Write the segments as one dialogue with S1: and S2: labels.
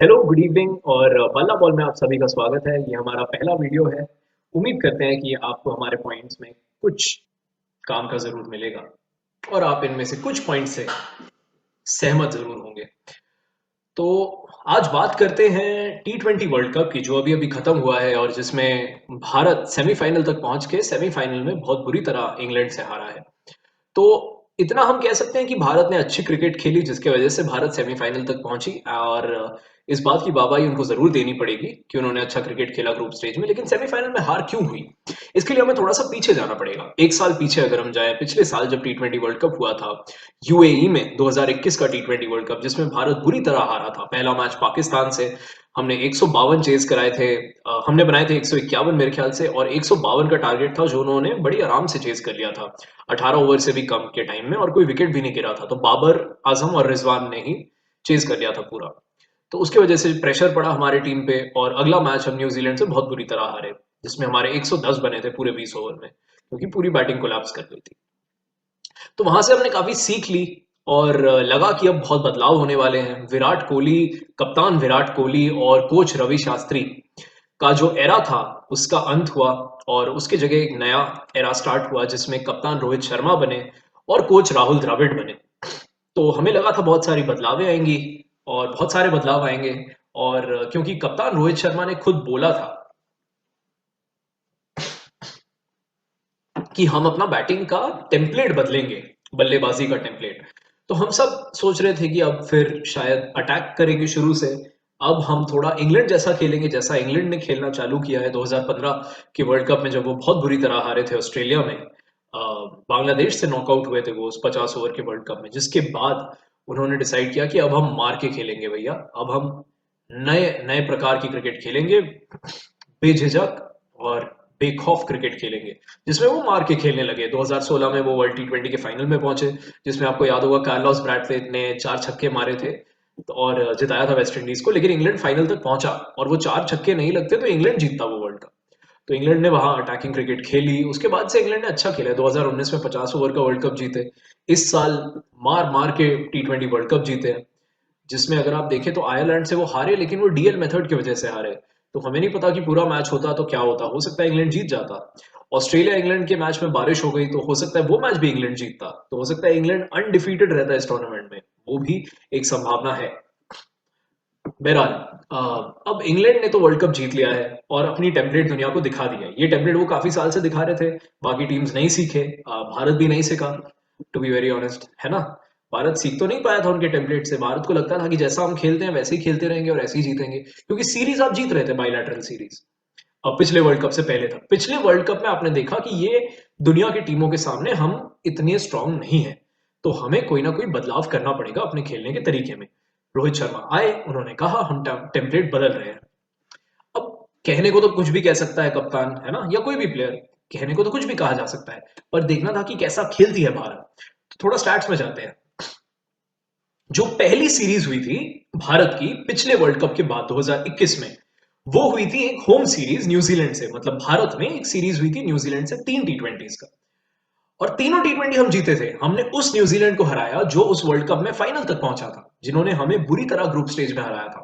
S1: Hello, good evening और बल्ला ball में आप सभी का स्वागत है। ये हमारा पहला वीडियो है। उम्मीद करते हैं कि आपको हमारे पॉइंट्स में कुछ काम का ज़रूर मिलेगा और आप इनमें से कुछ पॉइंट से सहमत ज़रूर होंगे। तो आज बात करते हैं टी20 वर्ल्ड कप की, जो अभी-अभी खत्म हुआ है और जिसमें भारत सेमीफाइनल तक पहुंच के सेमीफाइनल में बहुत बुरी तरह इंग्लैंड से हारा है। तो इतना हम कह सकते हैं कि भारत ने अच्छी क्रिकेट खेली, जिसकी वजह से भारत सेमीफाइनल तक पहुंची और इस बात की वाहवाही उनको जरूर देनी पड़ेगी कि उन्होंने अच्छा क्रिकेट खेला ग्रुप स्टेज में। लेकिन सेमीफाइनल में हार क्यों हुई, इसके लिए हमें थोड़ा सा पीछे जाना पड़ेगा। एक साल पीछे अगर हम जाएं, पिछले साल जब टी20 वर्ल्ड कप हुआ था यूएई में, 2021 का टी20 वर्ल्ड कप, जिसमें भारत बुरी तरह हारा था। पहला मैच पाकिस्तान से हमने 152 चेज कराए थे, हमने बनाए थे 151 मेरे ख्याल से, और 152 का टारगेट था जो उन्होंने बड़ी आराम से चेज कर लिया था 18 ओवर से भी कम के टाइम में, और कोई विकेट भी नहीं गिरा था। तो बाबर आजम और रिजवान ने ही चेज कर लिया था पूरा। तो उसकी वजह से प्रेशर पड़ा हमारी टीम पे और अगला मैच हम न्यूजीलैंड से बहुत बुरी तरह हारे, जिसमें हमारे 110 बने थे पूरे 20 ओवर में, क्योंकि पूरी बैटिंग कोलैप्स कर गई थी। तो वहां से हमने काफी सीख ली और लगा कि अब बहुत बदलाव होने वाले हैं। विराट कोहली, कप्तान विराट कोहली और कोच रवि शास्त्री का जो एरा था उसका अंत हुआ और उसके जगह एक नया एरा स्टार्ट हुआ, जिसमें कप्तान रोहित शर्मा बने और कोच राहुल द्रविड़ बने। तो हमें लगा था बहुत सारी बदलावें आएंगी और बहुत सारे बदलाव आएंगे, और क्योंकि कप्तान रोहित शर्मा ने खुद बोला था कि हम अपना बैटिंग का टेम्पलेट बदलेंगे, बल्लेबाजी का टेम्पलेट। तो हम सब सोच रहे थे कि अब फिर शायद अटैक करेंगे शुरू से। अब हम थोड़ा इंग्लैंड जैसा खेलेंगे, जैसा इंग्लैंड ने खेलना चालू किया है 2015 के वर्ल्ड कप में, जब वो बहुत बुरी तरह हारे थे ऑस्ट्रेलिया में। बांग्लादेश से नॉकआउट हुए थे वो उस 50 ओवर के वर्ल्ड कप में, जिसके बाद उन्होंने डिसाइड किया कि अब हम मार के खेलेंगे भैया। अब हम नए नए प्रकार की क्रिकेट खेलेंगे, बेझिझक और बेखौफ क्रिकेट खेलेंगे, जिसमें वो मार के खेलने लगे। 2016 में वो वर्ल्ड टी20 के फाइनल में पहुंचे, जिसमें आपको याद होगा कार्लोस ब्रैथवेट ने 4 छक्के मारे थे और जिताया था वेस्ट इंडीज को। लेकिन इंग्लैंड फाइनल तक पहुंचा और वो 4 छक्के नहीं लगते तो इंग्लैंड जीतता वो वर्ल्ड कप। तो इंग्लैंड ने वहां अटैकिंग क्रिकेट खेली, उसके बाद से इंग्लैंड ने अच्छा खेला। 2019 में 50 ओवर का वर्ल्ड कप जीते, इस साल मार मार के टी20 वर्ल्ड कप जीते हैं, जिसमें अगर आप देखें तो आयरलैंड से वो हारे, लेकिन वो डीएल मेथड की वजह से हारे। तो हमें नहीं पता कि पूरा मैच होता तो क्या होता, हो सकता है इंग्लैंड जीत जाता। ऑस्ट्रेलिया इंग्लैंड के मैच में बारिश हो गई तो हो सकता है वो मैच भी इंग्लैंड जीतता, तो हो सकता है इंग्लैंड अनडिफीटेड रहता है इस टूर्नामेंट में, वो भी एक संभावना है। बहरहाल, अब इंग्लैंड ने तो वर्ल्ड कप जीत लिया है और अपनी टेम्पलेट दुनिया को दिखा दिया है। ये टेम्पलेट वो काफी साल से दिखा रहे थे, बाकी टीम्स नहीं सीखे, भारत भी नहीं सीखा, टू बी वेरी ऑनेस्ट, है ना। भारत सीख तो नहीं पाया था उनके टेम्पलेट से। भारत को लगता था कि जैसा हम खेलते हैं वैसे ही खेलते रहेंगे और ऐसे ही जीतेंगे, क्योंकि सीरीज आप जीत रहे थे, बाइलैटरल सीरीज। अब पिछले वर्ल्ड कप से पहले था, पिछले वर्ल्ड कप में आपने देखा कि ये दुनिया की टीमों के सामने हम इतने स्ट्रांग नहीं है, तो हमें कोई ना कोई बदलाव करना पड़ेगा अपने खेलने के तरीके में। रोहित शर्मा आए, उन्होंने कहा हम टेम्पलेट बदल रहे हैं। अब कहने को तो कुछ भी कह सकता है कप्तान, है ना, या कोई भी प्लेयर, कहने को तो कुछ भी कहा जा सकता है, पर देखना था कि कैसा खेलती है भारत। तो थोड़ा स्टैट्स में जाते हैं। जो पहली सीरीज हुई थी भारत की पिछले वर्ल्ड कप के बाद 2021 में, वो हुई थी एक होम सीरीज न्यूजीलैंड से। मतलब भारत में एक सीरीज हुई थी न्यूजीलैंड से 3 टी20 का, और तीनों टी20 हम जीते थे। हमने उस न्यूजीलैंड को हराया जो उस वर्ल्ड कप में फाइनल तक पहुंचा था, जिन्होंने हमें बुरी तरह ग्रुप स्टेज में हराया था।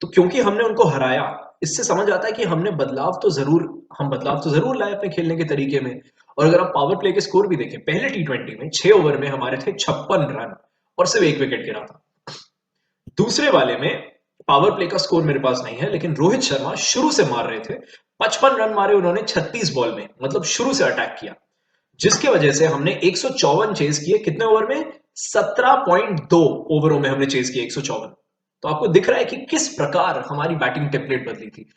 S1: तो क्योंकि हमने उनको हराया, इससे समझ आता है कि हम बदलाव तो जरूर लाए अपने खेलने के तरीके में। और अगर आप पावर प्ले के स्कोर भी देखें, पहले टी20 में 6 ओवर में हमारे थे 56 रन और सिर्फ एक विकेट गिरा था। दूसरे वाले में पावर प्ले का स्कोर मेरे पास नहीं है, लेकिन रोहित शर्मा शुरू से मार रहे थे। 55 रन मारे उन्होंने 36 बॉल में, मतलब शुरू से अटैक किया, जिसकी वजह से हमने 154 चेज किए। कितने ओवर में? 17.2 ओवरों में हमने चेज किए 154। तो आपको दिख रहा है कि किस प्रकार हमारी बैटिंग टेम्पलेट बदली थी।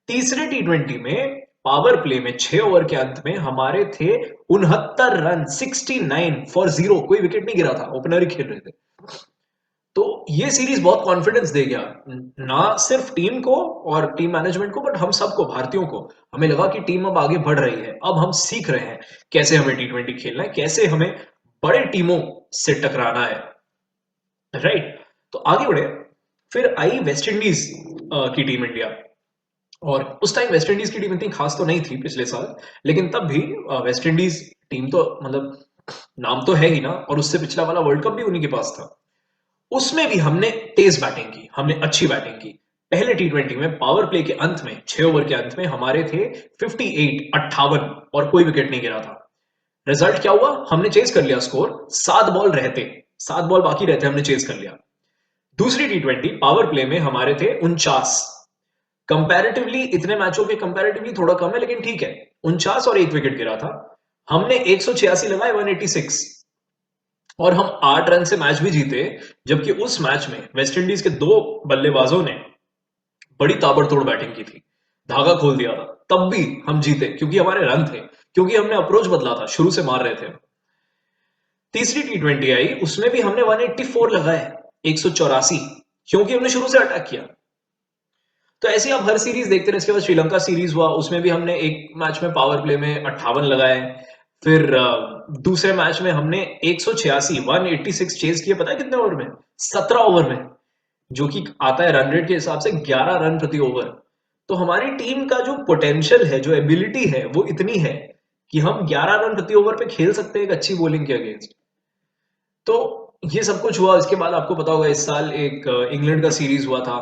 S1: तीसरे टी20 में पावर प्ले में 6 ओवर के अंत में हमारे थे 69 रन, 69 फॉर 0, कोई विकेट नहीं गिरा था, ओपनर ही खेल रहे थे। तो ये सीरीज बहुत कॉन्फिडेंस दे गया, ना सिर्फ टीम को और टीम मैनेजमेंट को, बट हम सबको, भारतीयों को। हमें लगा कि टीम अब आगे बढ़ रही है, अब हम सीख रहे हैं कैसे हमें टी20 खेलना है, कैसे हमें बड़े टीमों से टकराना है, राइट। तो आगे बढ़े। फिर आई वेस्ट इंडीज की टीम इंडिया, और उस टाइम वेस्ट इंडीज की टीम इतनी खास तो नहीं थी पिछले साल, लेकिन तब भी वेस्ट इंडीज टीम तो मतलब नाम तो है ही ना, और उससे पिछला वाला वर्ल्ड कप भी उन्हीं के पास था। उसमें भी हमने तेज बैटिंग की, हमने अच्छी बैटिंग की। पहले टी20 में पावर प्ले के अंत में 6 ओवर के अंत में हमारे थे 58 और कोई विकेट नहीं गिरा था। रिजल्ट क्या हुआ? हमने चेज कर लिया स्कोर, 7 बॉल बाकी रहते हमने चेज कर लिया। दूसरी टी20 पावर प्ले में हमारे थे 49। कंपैरेटिवली इतने मैचों के कंपैरेटिवली थोड़ा कम है, लेकिन ठीक है, 49 और एक विकेट गिरा था। हमने 186 लगाए, 186, और हम 8 रन से मैच भी जीते। जबकि उस मैच में वेस्ट इंडीज के 2 बल्लेबाजों ने बड़ी ताबड़तोड़ बैटिंग की थी, धागा खोल दिया था, तब भी हम जीते क्योंकि हमारे रन थे, क्योंकि हमने अप्रोच बदला था, शुरू से मार रहे थे। तीसरी टी20 आई, उसमें भी हमने 184 लगाए, 184, क्योंकि हमने शुरू से अटैक किया। तो ऐसे आप हर सीरीज देखते रहे। इसके बाद श्रीलंका सीरीज हुआ, उसमें भी हमने एक मैच में पावर प्ले में 58 लगाए। फिर दूसरे मैच में हमने 186, 186 चेज किए, पता है कितने ओवर में? 17 ओवर में, जो कि आता है रन रेट के हिसाब से 11 रन प्रति ओवर। तो हमारी टीम का जो पोटेंशियल है, जो एबिलिटी है, वो इतनी है कि हम 11 रन प्रति ओवर पे खेल सकते हैं एक अच्छी बॉलिंग के अगेंस्ट। तो ये सब कुछ हुआ। इसके बाद आपको पता होगा इस साल एक इंग्लैंड का सीरीज हुआ था,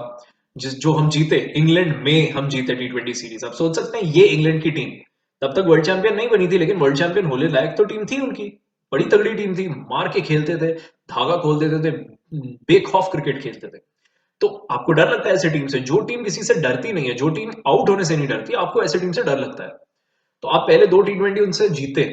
S1: जो हम जीते। इंग्लैंड में हम जीते टी20 सीरीज। आप सोच सकते हैं, ये इंग्लैंड की टीम तब तक वर्ल्ड चैंपियन नहीं बनी थी, लेकिन वर्ल्ड चैंपियन होने लायक तो टीम थी उनकी। बड़ी तगड़ी टीम थी, मार के खेलते थे, धागा खोल देते थे, बेखौफ क्रिकेट खेलते थे। तो आपको डर लगता है ऐसी टीम से? जो टीम किसी से डरती नहीं है, जो टीम आउट होने से नहीं डरती, आपको ऐसी टीम से डर लगता है। तो आप पहले 2 टी20 उनसे जीते,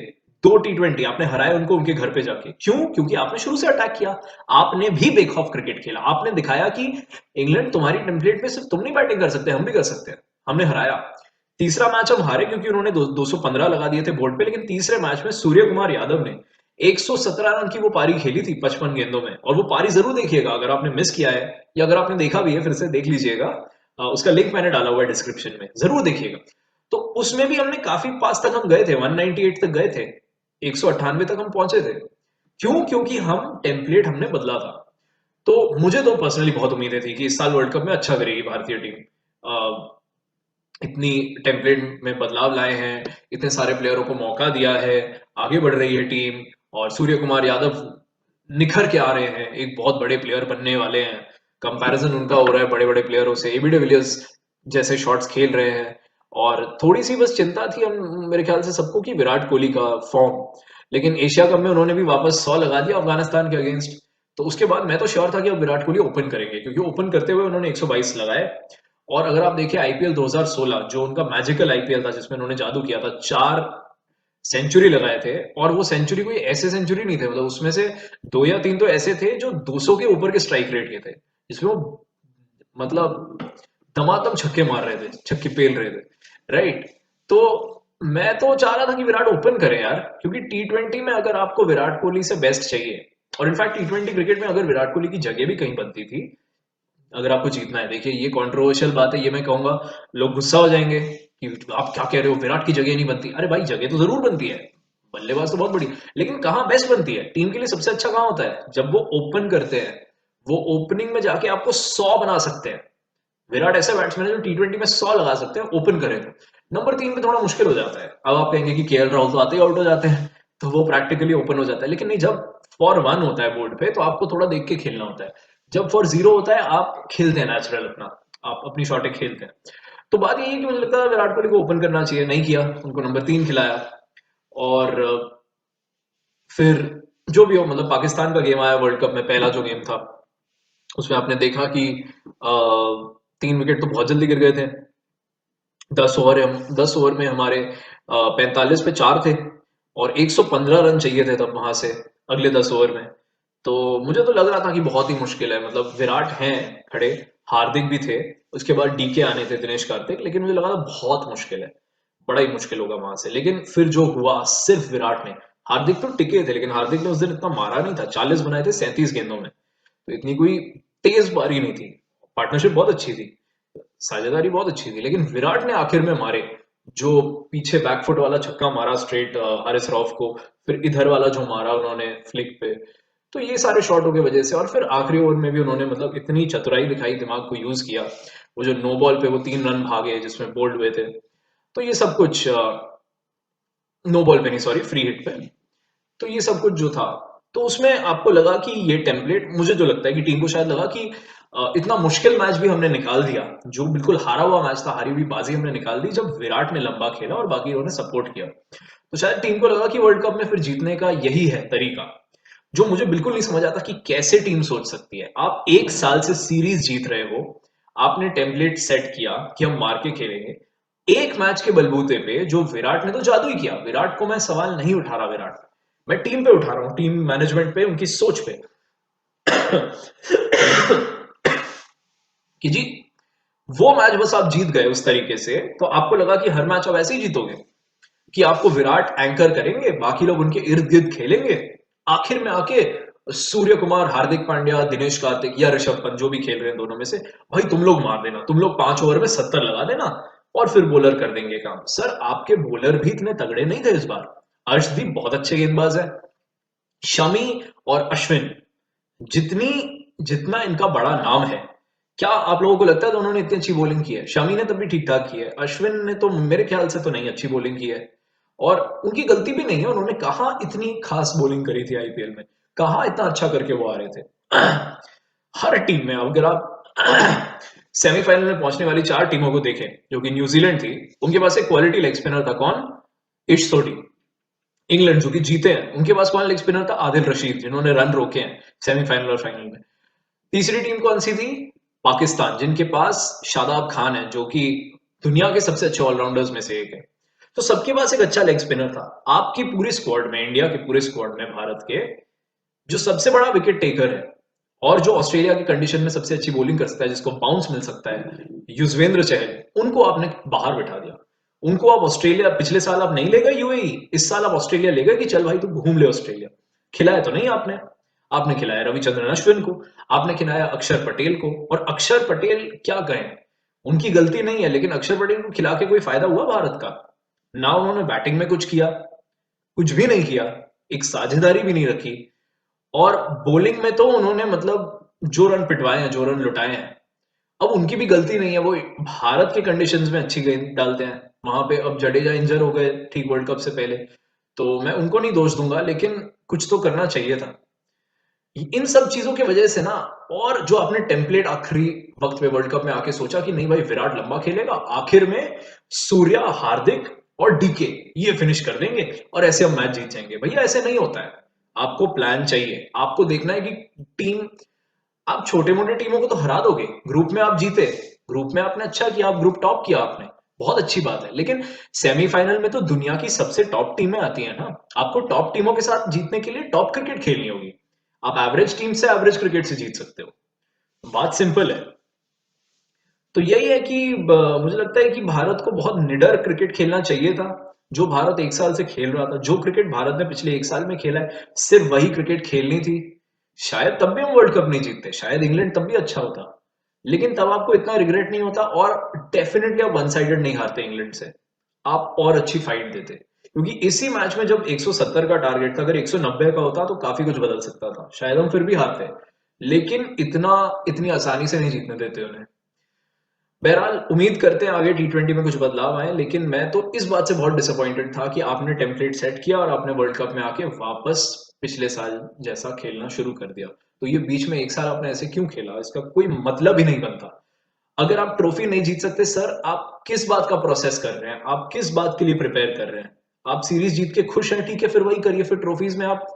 S1: 2 टी20 आपने हराए उनको उनके घर पे जाके। क्यों? क्योंकि आपने शुरू से अटैक किया, आपने भी बेखौफ क्रिकेट खेला, आपने दिखाया कि इंग्लैंड तुम्हारी टेम्पलेट पे सिर्फ तुम नहीं बैटिंग कर सकते, हम भी कर सकते हैं। हमने हराया। तीसरा मैच हम हारे क्योंकि उन्होंने 215 लगा दिए थे बोर्ड पे, लेकिन तीसरे मैच में सूर्य कुमार यादव ने 117 रन की वो पारी खेली थी 55 गेंदों में। और वो पारी जरूर देखिएगा, अगर आपने मिस किया है या अगर आपने देखा भी है फिर से देख लीजिएगा, उसका लिंक मैंने डाला हुआ है डिस्क्रिप्शन में, जरूर देखिएगा। तो उसमें भी हमने काफी पास तक हम गए थे, 198 तक गए थे, 198 तक हम पहुंचे थे। क्यों? क्योंकि हम टेम्पलेट हमने बदला था। तो मुझे तो पर्सनली बहुत उम्मीदें थी कि इस साल वर्ल्ड कप में अच्छा करेगी भारतीय टीम। इतनी टेम्पलेट में बदलाव लाए हैं, इतने सारे प्लेयरों को मौका दिया है, आगे बढ़ रही है टीम, और सूर्य कुमार यादव निखर के आ रहे हैं, एक बहुत बड़े प्लेयर बनने वाले हैं। कंपैरिजन उनका हो रहा है बड़े बड़े प्लेयरों से, एबी डिविलियर्स जैसे शॉट्स खेल रहे हैं। और थोड़ी सी बस चिंता थी हम, मेरे ख्याल से सबको, कि विराट कोहली का फॉर्म। लेकिन एशिया कप में उन्होंने भी वापस 100 लगा दिया अफगानिस्तान के अगेंस्ट। तो उसके बाद मैं तो श्योर था कि अब विराट कोहली ओपन करेंगे, क्योंकि ओपन करते हुए उन्होंने 122 लगाए। और अगर आप देखिए आईपीएल 2016, जो उनका मैजिकल आईपीएल था जिसमें उन्होंने जादू किया था, 4 सेंचुरी लगाए थे। और वो सेंचुरी कोई ऐसे सेंचुरी नहीं थे, मतलब उसमें से 2 या 3 तो ऐसे थे जो 200 के ऊपर के स्ट्राइक रेट के थे, जिसमें वो मतलब दमादम छक्के मार रहे थे, छक्के पेल रहे थे, राइट? तो मैं तो चाह रहा था कि विराट ओपन करे यार, क्योंकि टी20 में अगर आपको विराट कोहली से बेस्ट चाहिए, और इनफैक्ट टी20 क्रिकेट में अगर विराट कोहली की जगह भी कहीं बनती थी, अगर आपको जीतना है। देखिए ये कंट्रोवर्शियल बात है, ये मैं कहूंगा, लोग गुस्सा हो जाएंगे कि आप क्या कह रहे हो, विराट की जगह नहीं बनती। अरे भाई, जगह तो जरूर बनती है, बल्लेबाज तो बहुत बड़ी, लेकिन कहाँ बेस्ट बनती है? टीम के लिए सबसे अच्छा कहाँ होता है? जब वो ओपन करते हैं, वो ओपनिंग में जाके आपको 100 बना सकते हैं। विराट ऐसे बैट्समैन है जो टी20 में 100 लगा सकते हैं, ओपन करें तो। नंबर 3 पे थोड़ा मुश्किल हो जाता है। अब आप कहेंगे कि केएल राहुल तो आते ही आउट हो जाते हैं, तो वो प्रैक्टिकली ओपन हो जाता है। लेकिन नहीं, जब फॉर 1 होता है बोर्ड पे, तो आपको थोड़ा देख के खेलना होता है। जब फॉर 0 होता है, आप खेलते हैं नेचुरल अपना, आप अपनी शॉटें खेलते हैं। तो बात ये है कि मुझे लगता है विराट कोहली को ओपन करना चाहिए, नहीं किया, उनको नंबर 3 खिलाया। और फिर जो भी हो, मतलब पाकिस्तान का गेम आया वर्ल्ड कप में, पहला जो गेम था, उसमें आपने देखा कि 3 विकेट तो बहुत जल्दी गिर गए थे। 10 ओवर में हमारे 45 पे 4 थे, और 115 रन चाहिए थे तब वहां से अगले 10 ओवर में। तो मुझे तो लग रहा था कि बहुत ही मुश्किल है, मतलब विराट हैं खड़े, हार्दिक भी थे, उसके बाद डीके आने थे, दिनेश कार्तिक, लेकिन मुझे लगा था बहुत मुश्किल है, बड़ा ही मुश्किल होगा वहां से। लेकिन फिर जो हुआ, सिर्फ विराट ने, हार्दिक तो टिके थे, लेकिन हार्दिक ने उस दिन इतना मारा नहीं था, 40 बनाए थे 37 गेंदों में, तो इतनी कोई तेज बारी नहीं थी। पार्टनरशिप बहुत अच्छी थी, साझेदारी बहुत अच्छी थी, लेकिन विराट ने आखिर में मारे। जो पीछे बैकफुट वाला छक्का मारा स्ट्रेट हारिस रॉफ को, फिर इधर वाला जो मारा उन्होंने फ्लिक पे, तो ये सारे शॉटों की वजह से। और फिर आखिरी ओवर में भी उन्होंने मतलब इतनी चतुराई दिखाई, दिमाग को यूज किया। वो जो नो बॉल पे वो 3 रन भागे जिसमें बोल्ड हुए थे, तो ये सब कुछ, नो बॉल पे नहीं, सॉरी, फ्री हिट पे। तो ये सब कुछ जो था, तो उसमें आपको लगा कि ये टेम्पलेट, मुझे जो लगता है कि टीम को शायद लगा कि इतना मुश्किल मैच भी हमने निकाल दिया, जो बिल्कुल हारा हुआ मैच था, हारी हुई बाजी हमने निकाल दी जब विराट ने लंबा खेला और बाकी लोगों ने सपोर्ट किया। तो शायद टीम को लगा कि वर्ल्ड कप में फिर जीतने का यही है तरीका, जो मुझे बिल्कुल नहीं समझ आता कि कैसे टीम सोच सकती है। आप 1 साल से सीरीज जीत रहे हो, आपने टेम्पलेट सेट किया कि हम मार के खेलेंगे। एक मैच के बलबूते पे जो विराट ने तो जादू ही किया, विराट को मैं सवाल नहीं उठा रहा विराट, मैं टीम पे उठा रहा हूँ, टीम मैनेजमेंट पे, उनकी सोच पे। कि जी वो मैच बस आप जीत गए उस तरीके से, तो आपको लगा कि हर मैच आप ऐसे ही जीतोगे, कि आपको विराट एंकर करेंगे, बाकी लोग उनके इर्द गिर्द खेलेंगे, आखिर में आके सूर्य कुमार, हार्दिक पांड्या, दिनेश कार्तिक या ऋषभ पंत जो भी खेल रहे हैं दोनों में से, भाई तुम लोग मार देना, तुम लोग 5 ओवर में 70 लगा देना और फिर बॉलर कर देंगे काम। सर आपके बॉलर भी इतने तगड़े नहीं थे इस बार। अर्शदीप बहुत अच्छे गेंदबाज है, शमी और अश्विन जितनी जितना इनका बड़ा नाम है, क्या आप लोगों को लगता है दोनों ने इतनी अच्छी बॉलिंग की है? शमी ने तब भी ठीक ठाक की है, अश्विन ने तो मेरे ख्याल से तो नहीं अच्छी बॉलिंग की है, और उनकी गलती भी नहीं है, उन्होंने कहा इतनी खास बॉलिंग करी थी आईपीएल में, कहा इतना अच्छा करके वो आ रहे थे। हर टीम में अगर आप सेमीफाइनल में पहुंचने वाली 4 टीमों को देखें, जो कि न्यूजीलैंड थी, उनके पास एक क्वालिटी लेग स्पिनर था, कौन? इश सोडी। इंग्लैंड जो कि जीते हैं, उनके पास कौन लेग स्पिनर था? आदिल रशीद, जिन्होंने रन रोके हैं सेमीफाइनल और फाइनल में। तीसरी टीम कौन सी थी? पाकिस्तान, जिनके पास शादाब खान है, जो कि दुनिया के सबसे अच्छे ऑलराउंडर्स में से एक है। तो सबके पास एक अच्छा लेग स्पिनर था। आपकी पूरी स्क्वाड में, इंडिया के पूरे स्क्वाड में, भारत के जो सबसे बड़ा विकेट टेकर है और जो ऑस्ट्रेलिया की कंडीशन में सबसे अच्छी बॉलिंग कर सकता है, जिसको बाउंस मिल सकता है, युजवेंद्र चहल, उनको आपने बाहर बिठा दिया। उनको आप ऑस्ट्रेलिया, पिछले साल आप नहीं ले गए यूएई, इस साल आप ऑस्ट्रेलिया ले गए कि चल भाई तू घूम ले ऑस्ट्रेलिया। खिलाया तो नहीं आपने, आपने खिलाया रविचंद्रन अश्विन को, आपने खिलाया अक्षर पटेल को, और अक्षर पटेल क्या कहें, उनकी गलती नहीं है, लेकिन अक्षर पटेल को खिला के कोई फायदा हुआ भारत का? ना उन्होंने बैटिंग में कुछ किया, कुछ भी नहीं किया, एक साझेदारी भी नहीं रखी, और बॉलिंग में तो उन्होंने मतलब जो रन पिटवाए हैं, जो रन लुटाए हैं, अब उनकी भी गलती नहीं है, वो भारत के कंडीशंस में अच्छी गेंद डालते हैं। वहां पे अब जडेजा इंजर हो गए ठीक वर्ल्ड कप से पहले, तो मैं उनको नहीं दोष दूंगा, लेकिन कुछ तो करना चाहिए था। इन सब चीजों की वजह से ना, और जो आपने टेम्पलेट आखिरी वक्त में वर्ल्ड कप में आके सोचा कि नहीं भाई विराट लंबा खेलेगा, आखिर में सूर्या, हार्दिक और डीके ये फिनिश कर देंगे और ऐसे हम मैच जीत जाएंगे। भैया ऐसे नहीं होता है, आपको प्लान चाहिए, आपको देखना है कि टीम, आप छोटे मोटे टीमों को तो हरा दोगे, ग्रुप में आप जीते, ग्रुप में आपने अच्छा किया, आप ग्रुप टॉप किया आपने, बहुत अच्छी बात है, लेकिन सेमीफाइनल में तो दुनिया की सबसे टॉप टीमें आती हैं ना, आपको टॉप टीमों के साथ जीतने के लिए टॉप क्रिकेट खेलनी होगी। आप एवरेज टीम से एवरेज क्रिकेट से जीत सकते हो, बात सिंपल है। तो यही है कि मुझे लगता है कि भारत को बहुत निडर क्रिकेट खेलना चाहिए था, जो भारत 1 साल से खेल रहा था, जो क्रिकेट भारत ने पिछले 1 साल में खेला है, सिर्फ वही क्रिकेट खेलनी थी। शायद तब भी हम वर्ल्ड कप नहीं जीतते, शायद इंग्लैंड तब भी अच्छा होता, लेकिन तब आपको इतना रिग्रेट नहीं होता, और डेफिनेटली आप वन साइडेड नहीं हारते इंग्लैंड से, आप और अच्छी फाइट देते, क्योंकि इसी मैच में जब 170 का टारगेट था, अगर 190 का होता तो काफी कुछ बदल सकता था, शायद हम फिर भी हारते, लेकिन इतनी आसानी से नहीं जीतने देते उन्हें। बहरहाल उम्मीद करते हैं आगे टी20 में कुछ बदलाव आए, लेकिन मैं तो इस बात से बहुत डिसअपॉइंटेड था कि आपने टेम्पलेट सेट किया और आपने वर्ल्ड कप में आके वापस पिछले साल जैसा खेलना शुरू कर दिया। तो ये बीच में 1 साल आपने ऐसे क्यों खेला, इसका कोई मतलब ही नहीं बनता। अगर आप ट्रॉफी नहीं जीत सकते सर, आप किस बात का प्रोसेस कर रहे हैं, आप किस बात के लिए प्रिपेयर कर रहे हैं? आप सीरीज जीत के खुश हैं, ठीक है, फिर वही करिए, फिर ट्रॉफीज में आप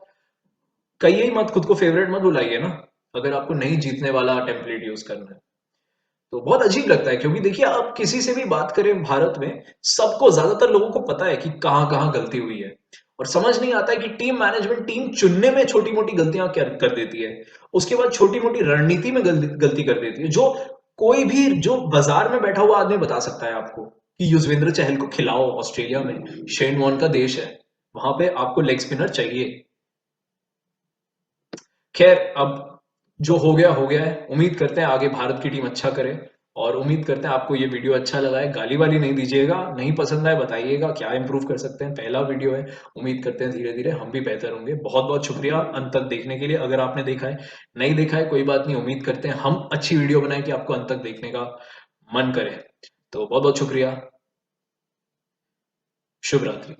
S1: कहिए मत, खुद को फेवरेट मत बुलाइए ना, अगर आपको नहीं जीतने वाला टेम्पलेट यूज करना है। तो बहुत अजीब लगता है, क्योंकि देखिए आप किसी से भी बात करें भारत में, सबको, ज्यादातर लोगों को पता है कि कहां कहां गलती हुई है, और समझ नहीं आता है कि टीम मैनेजमेंट टीम चुनने में छोटी मोटी गलतियां कर देती है, उसके बाद छोटी मोटी रणनीति में गलती कर देती है, जो कोई भी जो बाजार में बैठा हुआ आदमी बता सकता है आपको कि युजवेंद्र चहल को खिलाओ, ऑस्ट्रेलिया में शेन वॉर्न का देश है, वहां पे आपको लेग स्पिनर चाहिए। खैर अब जो हो गया है, उम्मीद करते हैं आगे भारत की टीम अच्छा करे, और उम्मीद करते हैं आपको ये वीडियो अच्छा लगा है, गाली वाली नहीं दीजिएगा, नहीं पसंद आए बताइएगा क्या इंप्रूव कर सकते हैं, पहला वीडियो है, उम्मीद करते हैं धीरे धीरे हम भी बेहतर होंगे। बहुत बहुत शुक्रिया अंत तक देखने के लिए, अगर आपने देखा है, नहीं देखा है कोई बात नहीं, उम्मीद करते हैं हम अच्छी वीडियो बनाए कि आपको अंत तक देखने का मन करे। तो बहुत बहुत शुक्रिया, शुभ रात्रि।